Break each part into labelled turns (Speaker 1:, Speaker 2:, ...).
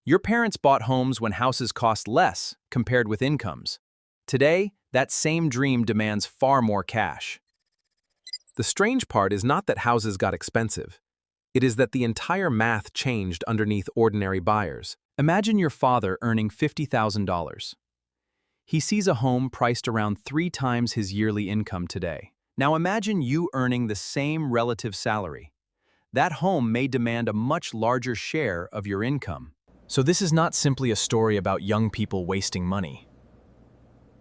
Speaker 1: Your parents bought homes when houses cost less compared with incomes. Today, that same dream demands far more cash. The strange part is not that houses got expensive. It is that the entire math changed underneath ordinary buyers. Imagine your father earning $50,000. He sees a home priced around 3 times his yearly income today. Now imagine you earning the same relative salary. That home may demand a much larger share of your income. So this is not simply a story about young people wasting money.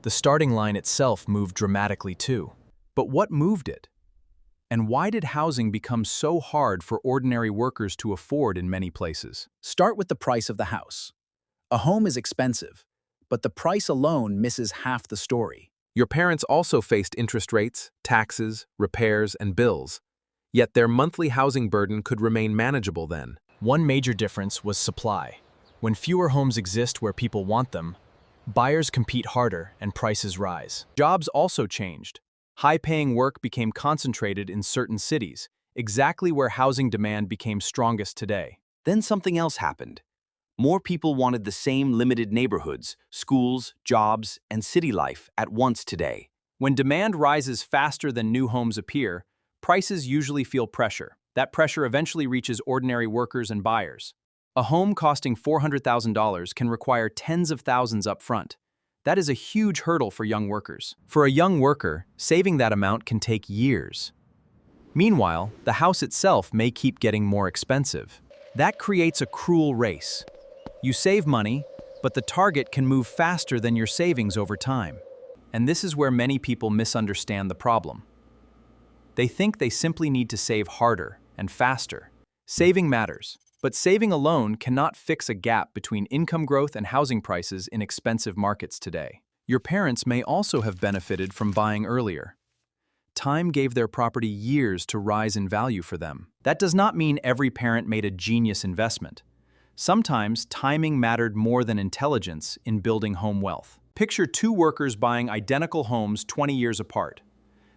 Speaker 1: The starting line itself moved dramatically too. But what moved it? And why did housing become so hard for ordinary workers to afford in many places?
Speaker 2: Start with the price of the house. A home is expensive, but the price alone misses half the story.
Speaker 1: Your parents also faced interest rates, taxes, repairs, and bills. Yet their monthly housing burden could remain manageable then.
Speaker 3: One major difference was supply. When fewer homes exist where people want them, buyers compete harder and prices rise.
Speaker 1: Jobs also changed. High-paying work became concentrated in certain cities, exactly where housing demand became strongest today.
Speaker 4: Then something else happened. More people wanted the same limited neighborhoods, schools, jobs, and city life at once today.
Speaker 1: When demand rises faster than new homes appear, prices usually feel pressure. That pressure eventually reaches ordinary workers and buyers. A home costing $400,000 can require tens of thousands up front. That is a huge hurdle for young workers. For a young worker, saving that amount can take years. Meanwhile, the house itself may keep getting more expensive. That creates a cruel race. You save money, but the target can move faster than your savings over time. And this is where many people misunderstand the problem. They think they simply need to save harder and faster. Saving matters, but saving alone cannot fix a gap between income growth and housing prices in expensive markets today. Your parents may also have benefited from buying earlier. Time gave their property years to rise in value for them. That does not mean every parent made a genius investment. Sometimes timing mattered more than intelligence in building home wealth. Picture 2 workers buying identical homes 20 years apart.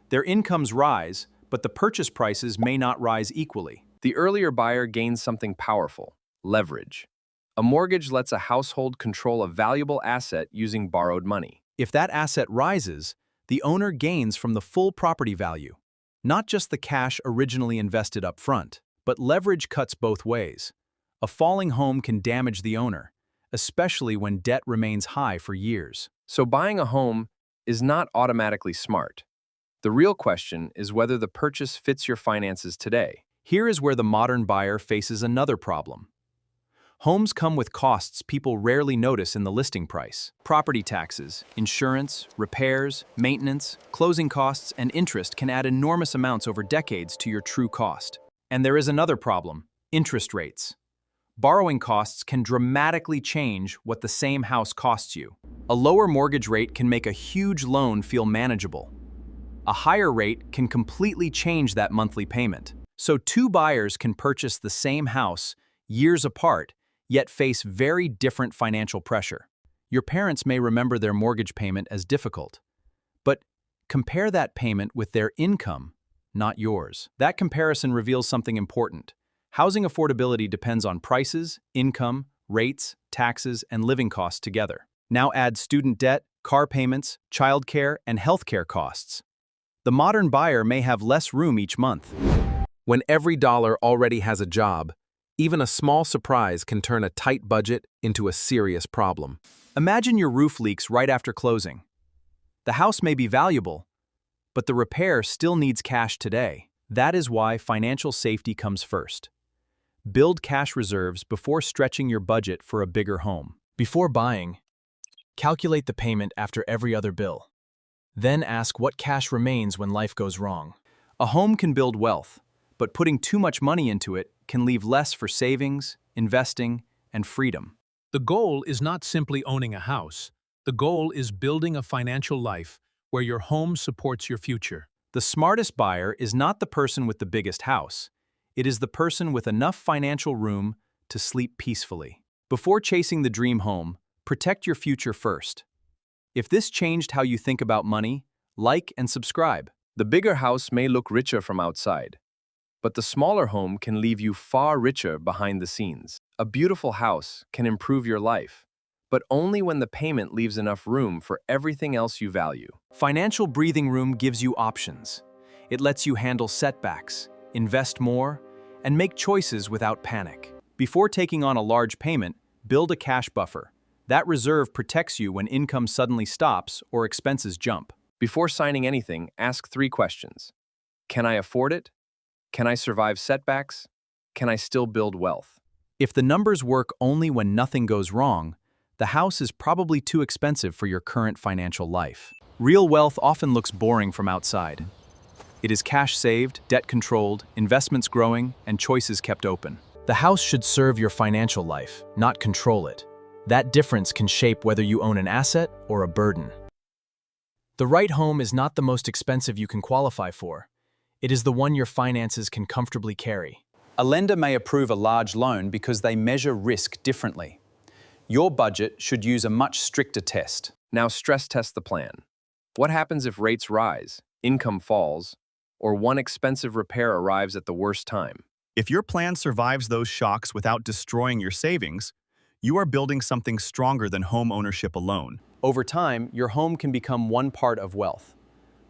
Speaker 1: Their incomes rise, but the purchase prices may not rise equally.
Speaker 5: The earlier buyer gains something powerful: leverage. A mortgage lets a household control a valuable asset using borrowed money.
Speaker 1: If that asset rises, the owner gains from the full property value, not just the cash originally invested up front. But leverage cuts both ways. A falling home can damage the owner, especially when debt remains high for years.
Speaker 5: So buying a home is not automatically smart. The real question is whether the purchase fits your finances today.
Speaker 1: Here is where the modern buyer faces another problem. Homes come with costs people rarely notice in the listing price. Property taxes, insurance, repairs, maintenance, closing costs, and interest can add enormous amounts over decades to your true cost. And there is another problem: interest rates. Borrowing costs can dramatically change what the same house costs you. A lower mortgage rate can make a huge loan feel manageable. A higher rate can completely change that monthly payment. So 2 buyers can purchase the same house years apart, yet face very different financial pressure. Your parents may remember their mortgage payment as difficult, but compare that payment with their income, not yours. That comparison reveals something important. Housing affordability depends on prices, income, rates, taxes, and living costs together. Now add student debt, car payments, childcare, and healthcare costs. The modern buyer may have less room each month. When every dollar already has a job, even a small surprise can turn a tight budget into a serious problem. Imagine your roof leaks right after closing. The house may be valuable, but the repair still needs cash today. That is why financial safety comes first. Build cash reserves before stretching your budget for a bigger home.
Speaker 3: Before buying, calculate the payment after every other bill. Then ask what cash remains when life goes wrong.
Speaker 1: A home can build wealth, but putting too much money into it can leave less for savings, investing, and freedom.
Speaker 6: The goal is not simply owning a house. The goal is building a financial life where your home supports your future.
Speaker 1: The smartest buyer is not the person with the biggest house. It is the person with enough financial room to sleep peacefully. Before chasing the dream home, protect your future first. If this changed how you think about money, like and subscribe.
Speaker 5: The bigger house may look richer from outside, But the smaller home can leave you far richer behind the scenes. A beautiful house can improve your life, but only when the payment leaves enough room for everything else you value.
Speaker 1: Financial breathing room gives you options. It lets you handle setbacks, invest more, and make choices without panic. Before taking on a large payment, build a cash buffer. That reserve protects you when income suddenly stops or expenses jump.
Speaker 5: Before signing anything, ask 3 questions. Can I afford it? Can I survive setbacks? Can I still build wealth?
Speaker 1: If the numbers work only when nothing goes wrong, the house is probably too expensive for your current financial life. Real wealth often looks boring from outside. It is cash saved, debt controlled, investments growing, and choices kept open.
Speaker 3: The house should serve your financial life, not control it. That difference can shape whether you own an asset or a burden. The right home is not the most expensive you can qualify for. It is the one your finances can comfortably carry.
Speaker 1: A lender may approve a large loan because they measure risk differently. Your budget should use a much stricter test.
Speaker 5: Now stress test the plan. What happens if rates rise, income falls, or one expensive repair arrives at the worst time?
Speaker 7: If your plan survives those shocks without destroying your savings, you are building something stronger than home ownership alone.
Speaker 1: Over time, your home can become one part of wealth.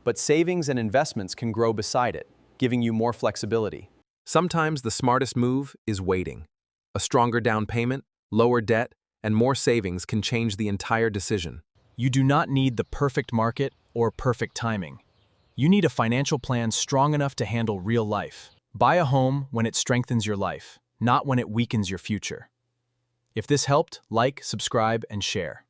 Speaker 1: But savings and investments can grow beside it, giving you more flexibility.
Speaker 8: Sometimes the smartest move is waiting. A stronger down payment, lower debt, and more savings can change the entire decision.
Speaker 3: You do not need the perfect market or perfect timing. You need a financial plan strong enough to handle real life. Buy a home when it strengthens your life, not when it weakens your future. If this helped, like, subscribe, and share.